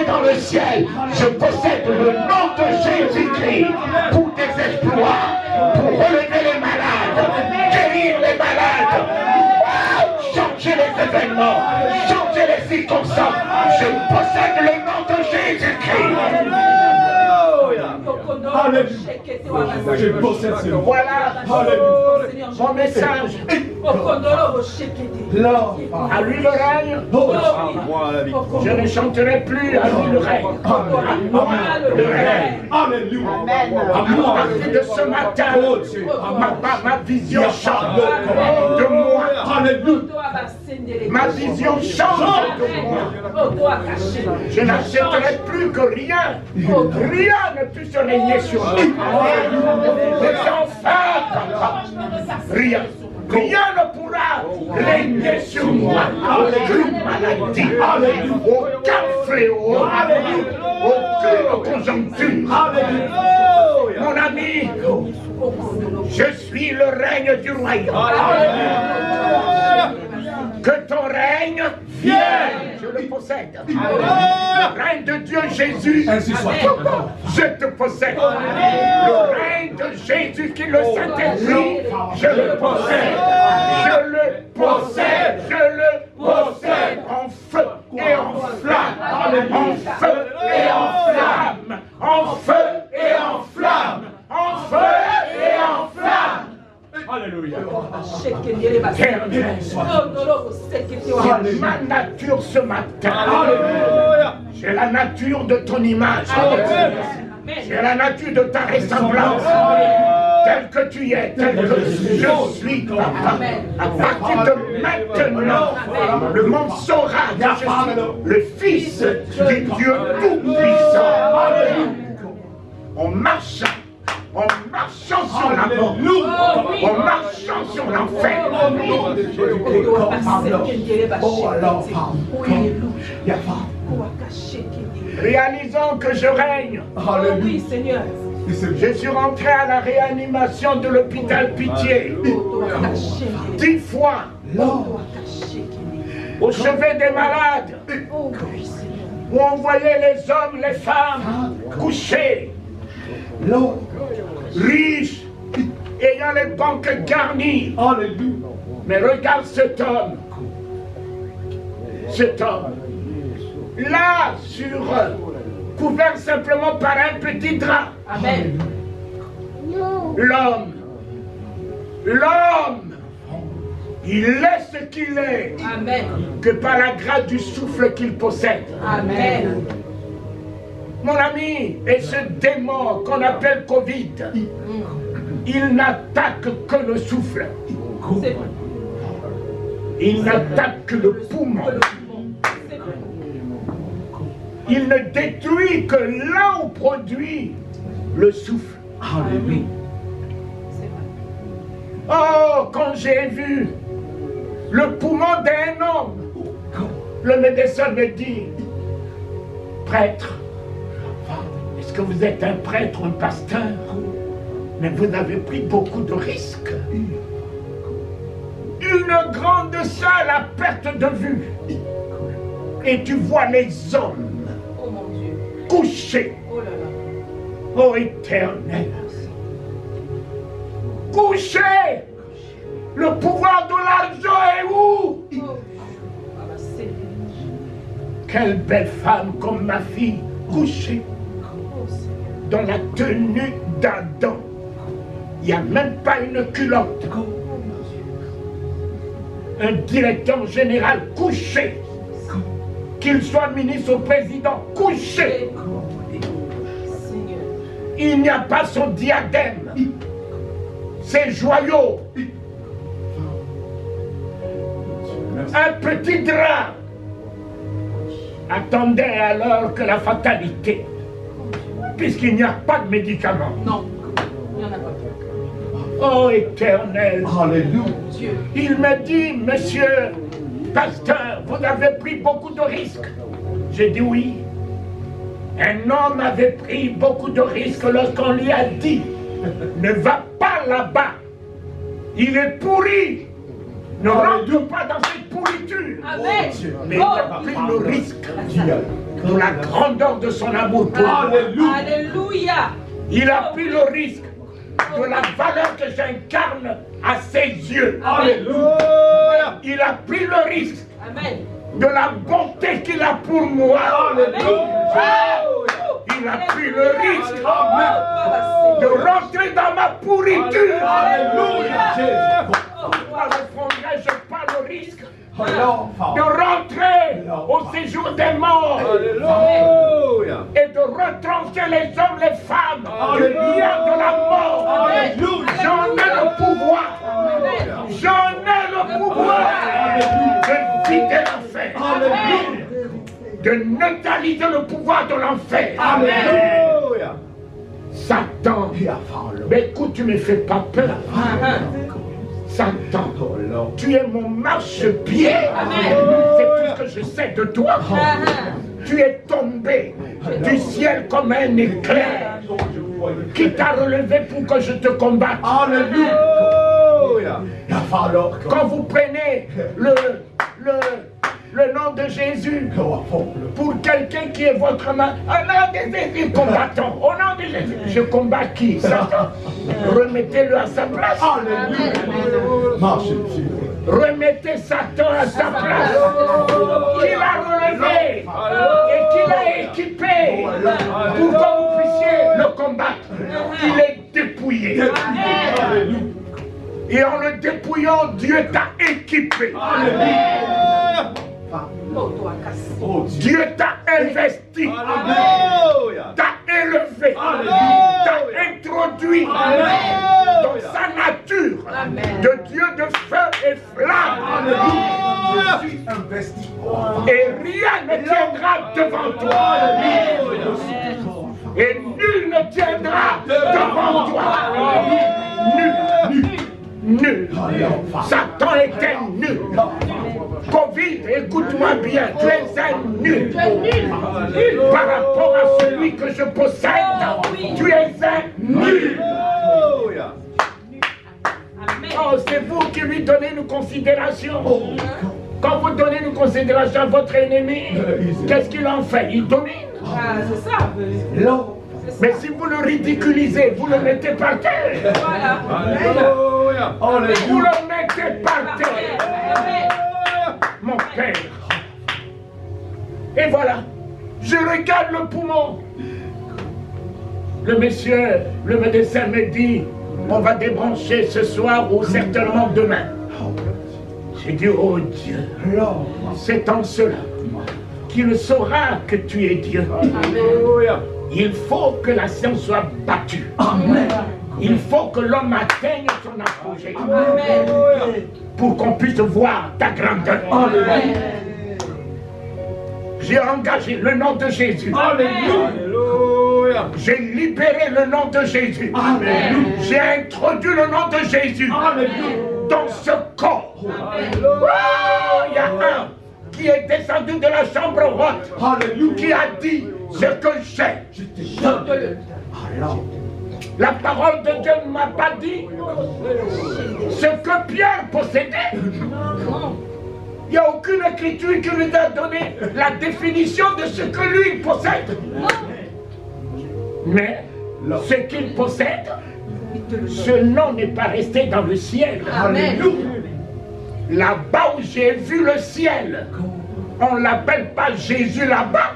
dans le ciel. Je possède le nom de Jésus-Christ pour des exploits, pour relever les malades, guérir les malades, changer les événements, changer les circonstances. Je possède le nom de Jésus-Christ. Je possède ce nom. Voilà mon message. À lui le règne. Je ne chanterai plus à lui le règne. À moi le règne. Alléluia. À partir de ce matin, ma vision change de moi. Alléluia. Ma vision change de moi. Je n'accepterai plus que rien ne puisse régner sur moi. Les enfants, rien ne pourra régner sur moi. Aucune maladie, aucun fléau, aucune conjoncture. Mon ami, je suis le règne du royaume. Que ton règne vienne. Je le possède. Le règne de Dieu Jésus. Ainsi soit. Je te possède. Le règne de Jésus qui est le Saint-Esprit. Je le possède. Je le possède. Je le possède. En feu et en flamme. En feu et en flamme. En feu et en flamme. En feu et en flamme. Alléluia. C'est ma nature ce matin. Alléluia. J'ai la nature de ton image. J'ai la nature de ta ressemblance. Tel que tu es, tel que je suis, papa. À partir de maintenant, le monde saura que je suis le Fils du Dieu Tout-Puissant. En marchant sur la mort, en marchant sur l'enfer. Réalisons que je règne. Alléluia. Seigneur. Je suis rentré à la réanimation de l'hôpital Pitié 10 fois au chevet des malades, où on voyait les hommes, les femmes couchés, riches, ayant les banques garnies. Alléluia. Mais regarde cet homme, là couvert simplement par un petit drap. Amen. L'homme, il est ce qu'il est. Amen. Que par la grâce du souffle qu'il possède. Amen. Mon ami, et ce démon qu'on appelle Covid, il n'attaque que le souffle. C'est vrai. Il n'attaque que le poumon. Il ne détruit que là où produit le souffle. Alléluia. Oh, quand j'ai vu le poumon d'un homme, le médecin me dit, prêtre, est-ce que vous êtes un prêtre ou un pasteur? Mais vous avez pris beaucoup de risques. Une grande salle à perte de vue. Et tu vois les hommes couchés. Oh là là. Oh Éternel. Couchés. Le pouvoir de l'argent est où? Quelle belle femme comme ma fille, couchée dans la tenue d'Adam. Il n'y a même pas une culotte. Un directeur général couché. Qu'il soit ministre ou président, couché. Il n'y a pas son diadème. Ses joyaux. Un petit drap. Attendez alors que la fatalité. Puisqu'il n'y a pas de médicaments. Non, il n'y en a pas. Oh Éternel. Alléluia. Il me dit, monsieur, pasteur, vous avez pris beaucoup de risques. J'ai dit oui. Un homme avait pris beaucoup de risques lorsqu'on lui a dit, ne va pas là-bas. Il est pourri. Ne rentre pas dans cette pourriture. Amen. Mais il a pris le risque pour la grandeur de son amour pour moi. Alléluia. Il a pris le risque de la valeur que j'incarne à ses yeux. Alléluia. Il a pris le risque Amen. de la bonté qu'il a pour moi. Alléluia. Il a pris le risque Amen. de rentrer dans ma pourriture. Alléluia. Jésus. Je prends le risque Alors, de rentrer au séjour des morts Alléluia. et de retrancher les hommes, les femmes du lien de la mort. Alléluia. J'en ai le pouvoir. J'en ai le pouvoir de vider l'enfer, Alléluia. de neutraliser le pouvoir de l'enfer. Alléluia. Satan, mais écoute, tu ne me fais pas peur. Satan, tu es mon marchepied. C'est tout ce que je sais de toi. Tu es tombé du ciel comme un éclair qui t'a relevé pour que je te combatte. Alléluia. Quand vous prenez le nom de Jésus pour quelqu'un qui est votre main, au nom de Jésus, combattant. Au nom de Jésus, je combats qui? Satan. Remettez-le à sa place. Remettez Satan à sa place. Qu'il a relevé et qu'il a équipé pour que vous puissiez le combattre. Il est dépouillé. Et en le dépouillant, Dieu t'a équipé. Dieu t'a investi, t'a élevé, t'a introduit dans sa nature de Dieu de feu et flamme. Et rien ne tiendra devant toi. Et nul ne tiendra devant toi. Nul. Satan était nul. Covid, écoute-moi bien, tu es un nul. Par rapport à celui que je possède, tu es un nul. Oh, c'est vous qui lui donnez une considération. Quand vous donnez une considération à votre ennemi, qu'est-ce qu'il en fait? Il domine. C'est ça. Mais si vous le ridiculisez, vous le mettez par terre. Alléluia. Vous le mettez par terre. Mon Père. Et voilà, je regarde le poumon. Le monsieur, le médecin me dit, on va débrancher ce soir ou certainement demain. J'ai dit, oh Dieu, c'est en cela qu'il saura que tu es Dieu. Alléluia. Il faut que la science soit battue. Amen. Il faut que l'homme atteigne son apogée. Amen. Pour qu'on puisse voir ta grandeur. Amen. J'ai engagé le nom de Jésus. Alléluia. J'ai libéré le nom de Jésus. Amen. J'ai introduit le nom de Jésus dans ce corps. Oh, il y a un qui est descendu de la chambre haute, qui a dit ce que j'ai. La parole de Dieu ne m'a pas dit ce que Pierre possédait. Il n'y a aucune écriture qui lui a donné la définition de ce que lui possède. Mais ce qu'il possède, ce nom n'est pas resté dans le ciel. Amen. Là-bas où j'ai vu le ciel, on ne l'appelle pas Jésus là-bas.